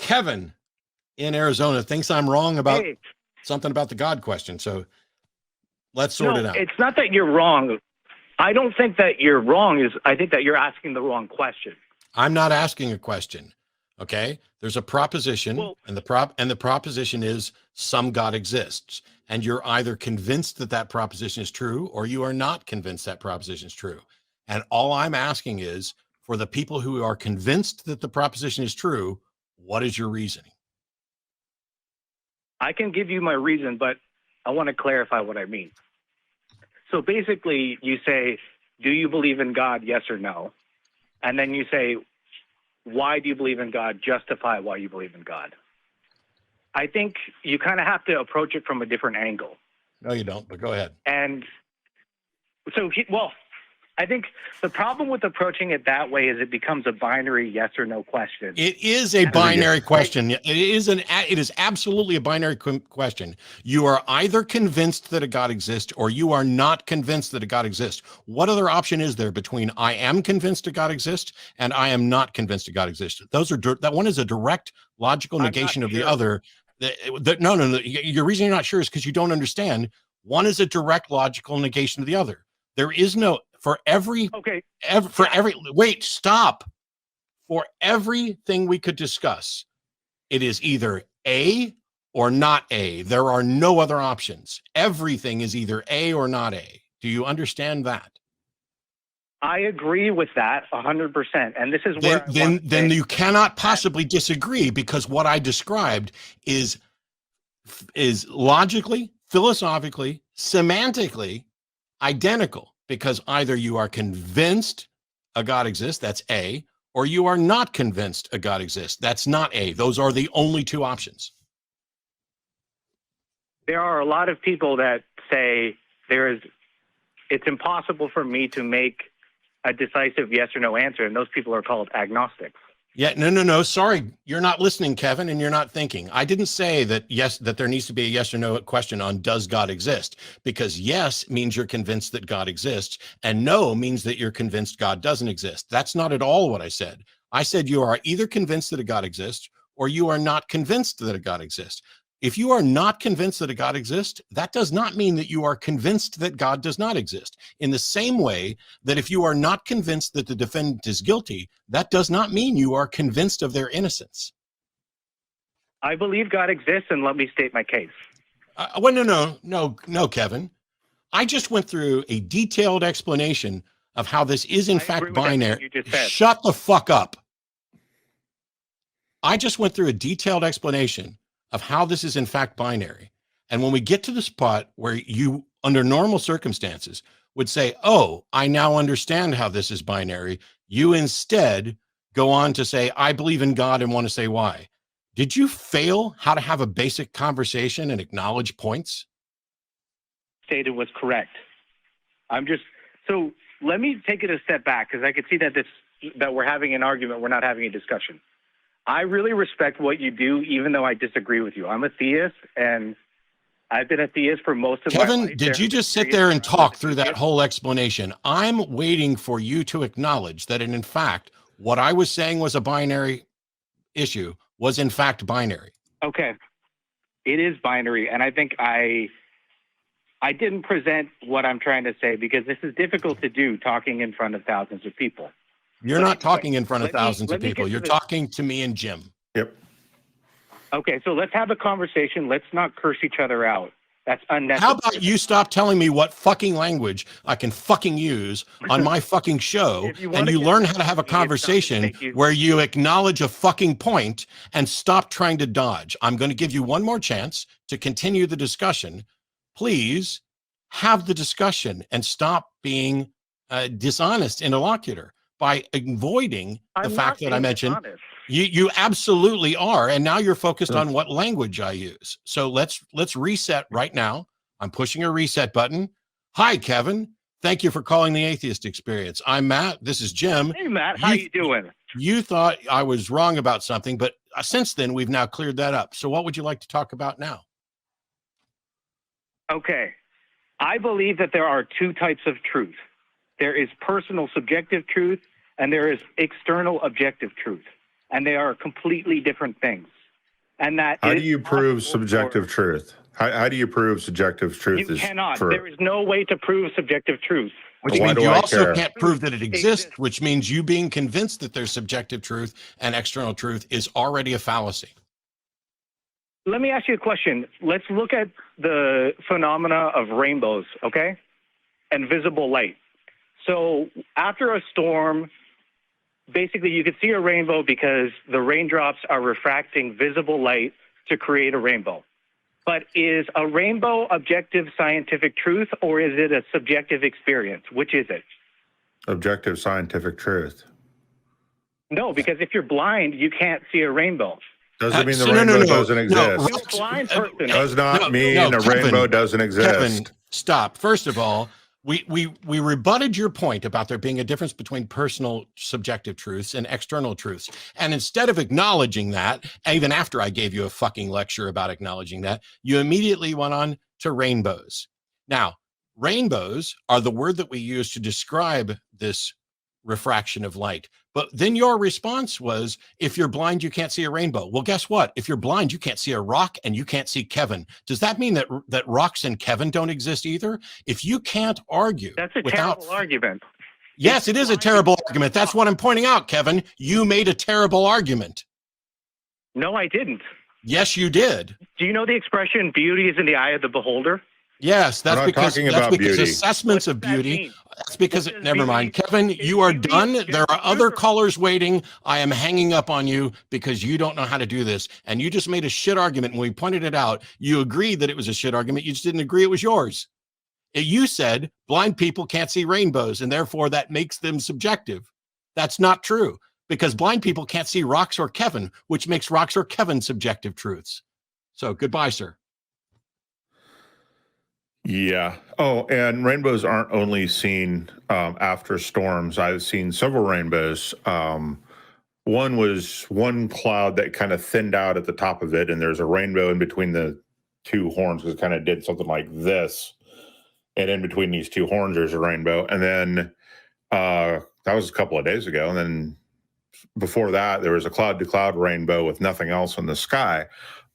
Kevin in Arizona thinks I'm wrong about something about the God question. So let's sort it out. It's not that you're wrong. I don't think that you're wrong. I think that you're asking the wrong question. I'm not asking a question. Okay. There's a proposition, and the proposition is some God exists. And you're either convinced that that proposition is true, or you are not convinced that proposition is true. And all I'm asking is, for the people who are convinced that the proposition is true, what is your reasoning? I can give you my reason, but I want to clarify what I mean. So basically, you say, do you believe in God, yes or no? And then you say, why do you believe in God? Justify why you believe in God. I think you kind of have to approach it from a different angle. No, you don't, but go ahead. And so, I think the problem with approaching it that way is it becomes a binary yes or no question. It is a binary question. It is absolutely a binary question. You are either convinced that a God exists, or you are not convinced that a God exists. What other option is there between I am convinced a God exists and I am not convinced a God exists? That one is a direct logical negation of the other. No. Your reason you're not sure is because you don't understand. One is a direct logical negation of the other. There is no, for every, wait, stop. For everything we could discuss, it is either A or not A. There are no other options. Everything is either A or not A. Do you understand that? I agree with that 100%. And this is where then you cannot possibly disagree, because what I described is logically, philosophically, semantically identical, because either you are convinced a God exists, that's A, or you are not convinced a God exists, that's not A. Those are the only two options. There are a lot of people that say it's impossible for me to make a decisive yes or no answer, and those people are called agnostics. Yeah, no. Sorry, you're not listening, Kevin, and you're not thinking. I didn't say that that there needs to be a yes or no question on does God exist, because yes means you're convinced that God exists, and no means that you're convinced God doesn't exist. That's not at all what I said. I said you are either convinced that a God exists, or you are not convinced that a God exists. If you are not convinced that a God exists, that does not mean that you are convinced that God does not exist. In the same way that if you are not convinced that the defendant is guilty, that does not mean you are convinced of their innocence. I believe God exists, and let me state my case. No, Kevin. I just went through a detailed explanation of how this is in fact binary. Shut the fuck up. I just went through a detailed explanation of how this is in fact binary. And when we get to the spot where you, under normal circumstances, would say, oh, I now understand how this is binary, you instead go on to say, I believe in God, and want to say why. Did you fail how to have a basic conversation and acknowledge points? Stated was correct. So let me take it a step back, because I could see that we're having an argument, we're not having a discussion. I really respect what you do, even though I disagree with you. I'm a theist, and I've been a theist for most of my life. Kevin, did you just sit there and talk through that whole explanation? I'm waiting for you to acknowledge that, in fact, what I was saying was a binary issue was in fact binary. Okay. It is binary, and I think I didn't present what I'm trying to say, because this is difficult to do, talking in front of thousands of people. You're not talking in front of thousands of people. You're talking to me and Jim. Yep. Okay, so let's have a conversation. Let's not curse each other out. That's unnecessary. How about you stop telling me what fucking language I can fucking use on my fucking show, and you learn how to have a conversation where you acknowledge a fucking point and stop trying to dodge. I'm going to give you one more chance to continue the discussion. Please have the discussion and stop being dishonest interlocutor by avoiding the fact that I mentioned. You absolutely are, and now you're focused on what language I use. So let's reset right now. I'm pushing a reset button. Hi, Kevin. Thank you for calling the Atheist Experience. I'm Matt. This is Jim. Hey, Matt. How you doing? You thought I was wrong about something, but since then we've now cleared that up. So what would you like to talk about now? Okay. I believe that there are two types of truth. There is personal subjective truth, and there is external objective truth. and they are completely different things. And that how do is you prove possible subjective truth? How do you prove subjective truth You is cannot. true? There is no way to prove subjective truth. Which Why means do you I also care? can't prove that it exists, which means you being convinced that there's subjective truth and external truth is already a fallacy. Let me ask you a question. Let's look at the phenomena of rainbows, okay? And visible light. So after a storm, basically you could see a rainbow because the raindrops are refracting visible light to create a rainbow. But is a rainbow objective scientific truth, or is it a subjective experience? Which is it? Objective scientific truth. No, because if you're blind, you can't see a rainbow. Doesn't mean the rainbow doesn't exist. You're a blind person. Does not mean a rainbow doesn't exist. Kevin, stop. First of all, we rebutted your point about there being a difference between personal subjective truths and external truths. And instead of acknowledging that, even after I gave you a fucking lecture about acknowledging that, you immediately went on to rainbows. Now, rainbows are the word that we use to describe this refraction of light. But then your response was, if you're blind, you can't see a rainbow. Well, guess what? If you're blind, you can't see a rock and you can't see Kevin. Does that mean that rocks and Kevin don't exist either? If you can't argue, that's a terrible argument. Yes, it is a terrible argument. That's what I'm pointing out, Kevin. You made a terrible argument. No, I didn't. Yes, you did. Do you know the expression "beauty is in the eye of the beholder"? Yes, that's because assessments of beauty. That's because never mind, Kevin. You are done. There are other callers waiting. I am hanging up on you because you don't know how to do this, and you just made a shit argument. When we pointed it out, you agreed that it was a shit argument. You just didn't agree it was yours. You said blind people can't see rainbows, and therefore that makes them subjective. That's not true because blind people can't see rocks or Kevin, which makes rocks or Kevin subjective truths. So goodbye, sir. Yeah. Oh, and rainbows aren't only seen after storms. I've seen several rainbows. One was one cloud that kind of thinned out at the top of it, and there's a rainbow in between the two horns. It kind of did something like this, and in between these two horns, there's a rainbow. And then that was a couple of days ago. And then before that, there was a cloud-to-cloud rainbow with nothing else in the sky.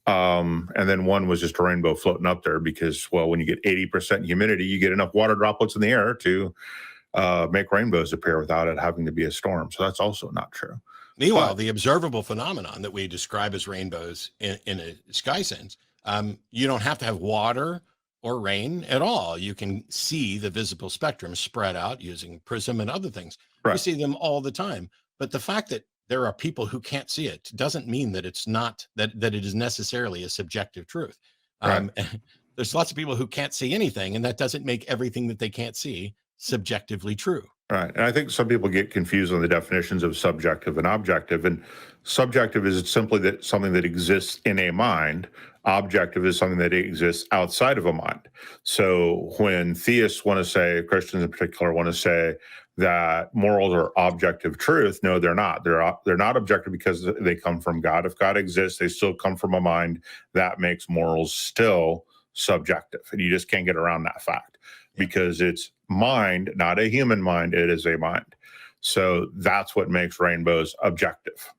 And then one was just a rainbow floating up there because, well, when you get 80% humidity, you get enough water droplets in the air to make rainbows appear without it having to be a storm. So that's also not true. Meanwhile, the observable phenomenon that we describe as rainbows in a sky sense, you don't have to have water or rain at all. You can see the visible spectrum spread out using prism and other things. Right. We see them all the time. But the fact that there are people who can't see it doesn't mean that it's not that it is necessarily a subjective truth. Right. There's lots of people who can't see anything, and that doesn't make everything that they can't see subjectively true. Right. And I think some people get confused on the definitions of subjective and objective. And subjective is simply that something that exists in a mind. Objective is something that exists outside of a mind. So when theists want to say, Christians in particular want to say that morals are objective truth, no, they're not. They're not objective because they come from God. If God exists, they still come from a mind. That makes morals still subjective. And you just can't get around that fact because it's mind, not a human mind. It is a mind. So that's what makes rainbows objective.